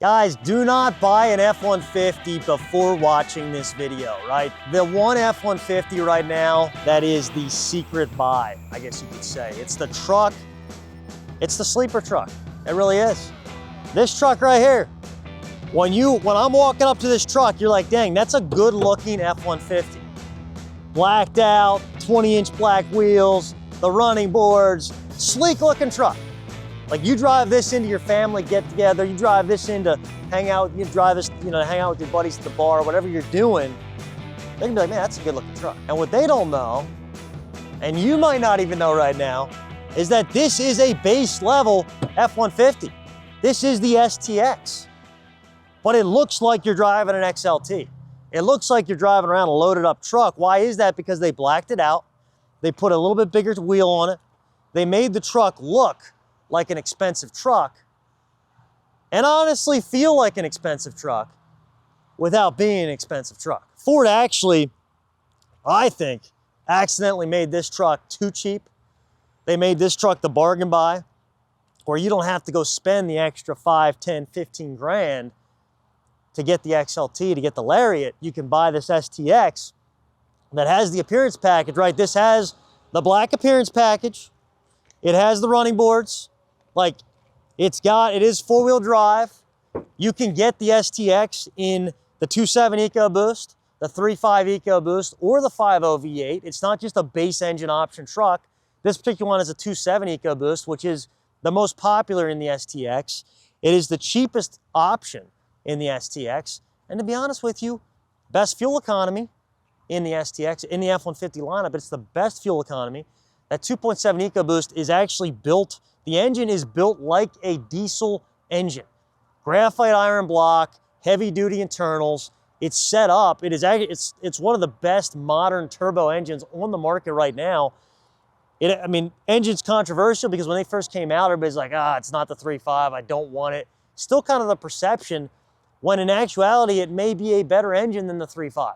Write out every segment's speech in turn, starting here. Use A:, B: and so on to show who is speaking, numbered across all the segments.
A: Guys, do not buy an F-150 before watching this video, right? The one F-150 right now, that is the secret buy, I guess you could say. It's the truck, it's the sleeper truck. It really is. This truck right here, when I'm walking up to this truck, you're like, dang, that's a good looking F-150. Blacked out, 20-inch black wheels, the running boards, sleek looking truck. Like you drive this into your family get together, you drive this in to hang out, you drive this, hang out with your buddies at the bar, whatever you're doing, they can be like, man, that's a good looking truck. And what they don't know, and you might not even know right now, is that this is a base level F-150. This is the STX, but it looks like you're driving an XLT. It looks like you're driving around a loaded up truck. Why is that? Because they blacked it out. They put a little bit bigger wheel on it. They made the truck look like an expensive truck and honestly feel like an expensive truck without being an expensive truck. Ford actually, I think, accidentally made this truck too cheap. They made this truck the bargain buy where you don't have to go spend the extra 5, 10, 15 grand to get the XLT, to get the Lariat. You can buy this STX that has the appearance package, right? This has the black appearance package. It has the running boards. Like it is four-wheel drive. You can get the STX in the 2.7 EcoBoost, the 3.5 EcoBoost, or the 5.0 V8. It's not just a base engine option truck. This particular one is a 2.7 EcoBoost, which is the most popular in the STX. It is the cheapest option in the STX. And to be honest with you, best fuel economy in the STX, in the F-150 lineup. It's the best fuel economy. That 2.7 EcoBoost is actually built, the engine is built like a diesel engine. Graphite iron block, heavy duty internals. It's set up, it's one of the best modern turbo engines on the market right now. Engine's controversial because when they first came out, everybody's like, it's not the 3.5, I don't want it. Still kind of the perception, when in actuality, it may be a better engine than the 3.5.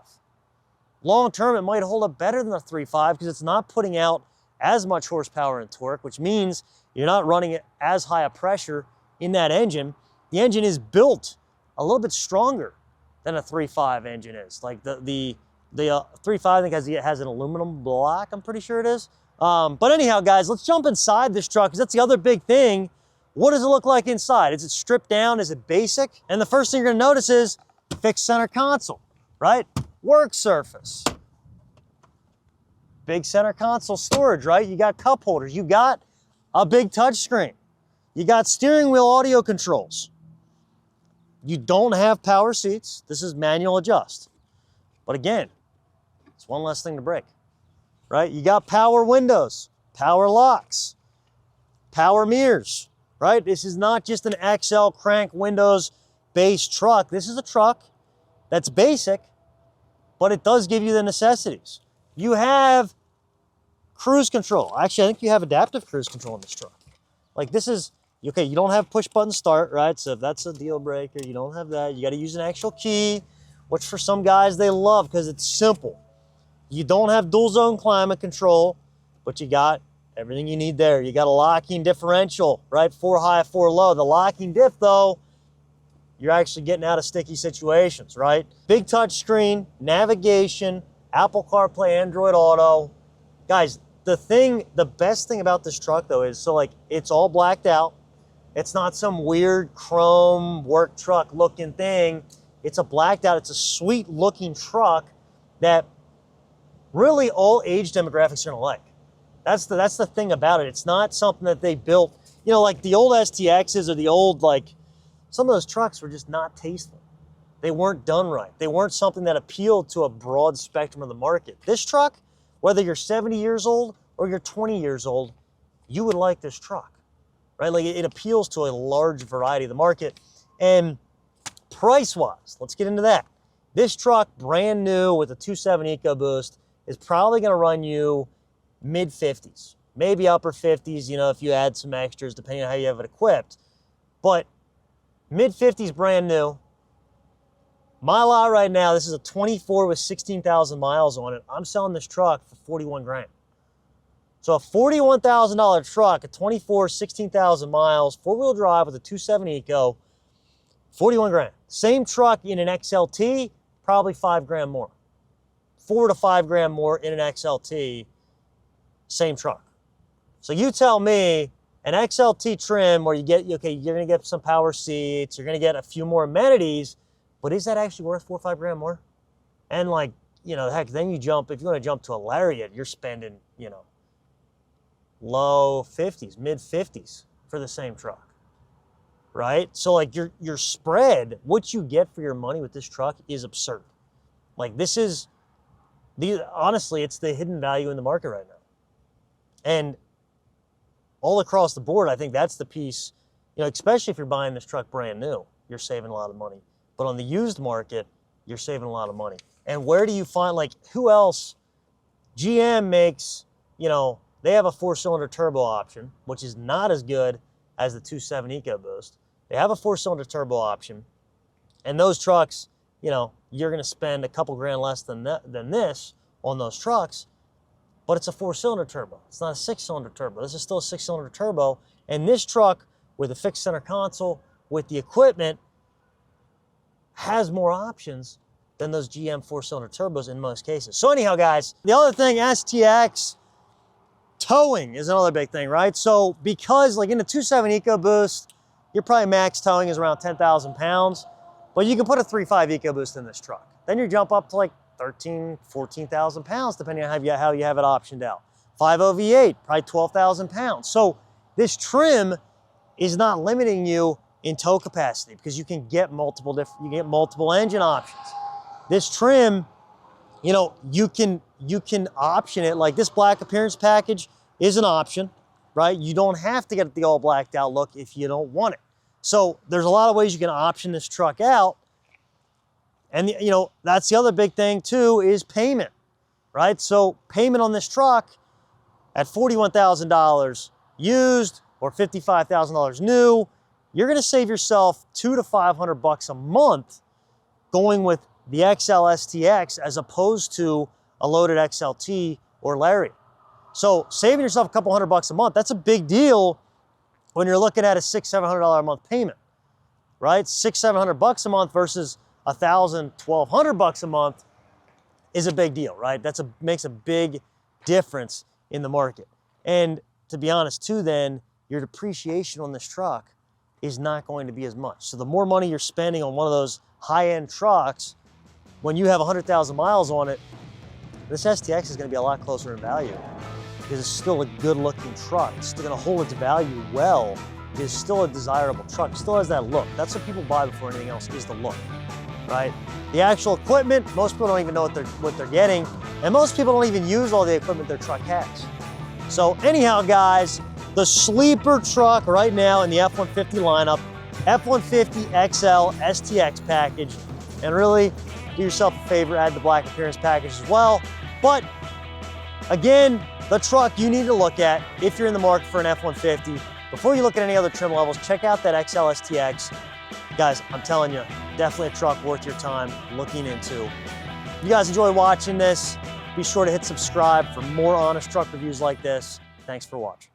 A: Long term, it might hold up better than the 3.5 because it's not putting out as much horsepower and torque, which means you're not running it as high a pressure in that engine. The engine is built a little bit stronger than a 3.5 engine is. Like the 3.5, I think has an aluminum block, I'm pretty sure it is. But anyhow, guys, let's jump inside this truck because that's the other big thing. What does it look like inside? Is it stripped down? Is it basic? And the first thing you're gonna notice is fixed center console, right? Work surface. Big center console storage, right? You got cup holders. You got a big touch screen. You got steering wheel audio controls. You don't have power seats. This is manual adjust. But again, it's one less thing to break, right? You got power windows, power locks, power mirrors, right? This is not just an XL crank windows based truck. This is a truck that's basic, but it does give you the necessities. You have cruise control. Actually, I think you have adaptive cruise control in this truck. Like this is, okay, you don't have push button start, right? So if that's a deal breaker, you don't have that. You got to use an actual key, which for some guys they love because it's simple. You don't have dual zone climate control, but you got everything you need there. You got a locking differential, right? 4 high, 4 low. The locking diff though, you're actually getting out of sticky situations, right? Big touch screen, navigation, Apple CarPlay, Android Auto. Guys, the best thing about this truck though is, so like it's all blacked out. It's not some weird chrome work truck looking thing. It's a blacked out, it's a sweet looking truck that really all age demographics are gonna like. That's the thing about it. It's not something that they built, like the old STXs or the old, some of those trucks were just not tasteful. They weren't done right. They weren't something that appealed to a broad spectrum of the market. This truck, whether you're 70 years old or you're 20 years old, you would like this truck, right? Like it appeals to a large variety of the market. And price-wise, let's get into that. This truck, brand new with a 2.7 EcoBoost, is probably gonna run you mid-50s, maybe upper 50s, if you add some extras, depending on how you have it equipped. But mid-50s brand new. My lot right now, this is a 24 with 16,000 miles on it. I'm selling this truck for 41 grand. So a $41,000 truck, a 24, 16,000 miles, four-wheel drive with a 2.7 Eco 41 grand. Same truck in an XLT, probably 5 grand more. 4 to 5 grand more in an XLT, same truck. So you tell me an XLT trim where you get, okay, you're gonna get some power seats, you're gonna get a few more amenities, but is that actually worth 4 or 5 grand more? And like, you know, heck, then you jump, if you wanna jump to a Lariat, you're spending, you know, low 50s, mid 50s for the same truck, right? So like your spread, what you get for your money with this truck is absurd. Like this is, honestly, it's the hidden value in the market right now. And all across the board, I think that's the piece, you know, especially if you're buying this truck brand new, you're saving a lot of money. But on the used market, you're saving a lot of money. And where do you find, like, who else? GM makes, you know, they have a 4-cylinder turbo option, which is not as good as the 2.7 EcoBoost. They have a 4-cylinder turbo option. And those trucks, you know, you're going to spend a couple grand less than this on those trucks. But it's a 4-cylinder turbo. It's not a 6-cylinder turbo. This is still a 6-cylinder turbo. And this truck, with a fixed center console, with the equipment, has more options than those GM 4-cylinder turbos in most cases. So anyhow, guys, the other thing, STX, towing is another big thing, right? So because, like in the 2.7 EcoBoost, your probably max towing is around 10,000 pounds, but you can put a 3.5 EcoBoost in this truck. Then you jump up to like 13,000, 14,000 pounds, depending on how you have it optioned out. 5.0 V8, probably 12,000 pounds. So this trim is not limiting you in tow capacity because you can get multiple engine options. This trim, you know, you can option it. Like this black appearance package is an option, right? You don't have to get the all blacked out look if you don't want it. So there's a lot of ways you can option this truck out. And, you know, that's the other big thing too, is payment, right? So payment on this truck at $41,000 used or $55,000 new, you're gonna save yourself $200 to $500 a month going with the XL STX as opposed to a loaded XLT or Lariat. So saving yourself a couple $100 a month, that's a big deal when you're looking at a $600, $700 a month payment, right? $600, $700 a month versus $1,000, $1,200 a month is a big deal, right? Makes a big difference in the market. And to be honest too, then your depreciation on this truck is not going to be as much. So the more money you're spending on one of those high-end trucks, when you have 100,000 miles on it, this STX is gonna be a lot closer in value because it's still a good-looking truck. It's still gonna hold its value well. It's still a desirable truck. It still has that look. That's what people buy before anything else, is the look, right? The actual equipment, most people don't even know what they're getting, and most people don't even use all the equipment their truck has. So anyhow, guys, the sleeper truck right now in the F-150 lineup, F-150 XL STX package, and really do yourself a favor, add the black appearance package as well. But again, the truck you need to look at if you're in the market for an F-150. Before you look at any other trim levels, check out that XL STX. Guys, I'm telling you, definitely a truck worth your time looking into. If you guys enjoy watching this, be sure to hit subscribe for more honest truck reviews like this. Thanks for watching.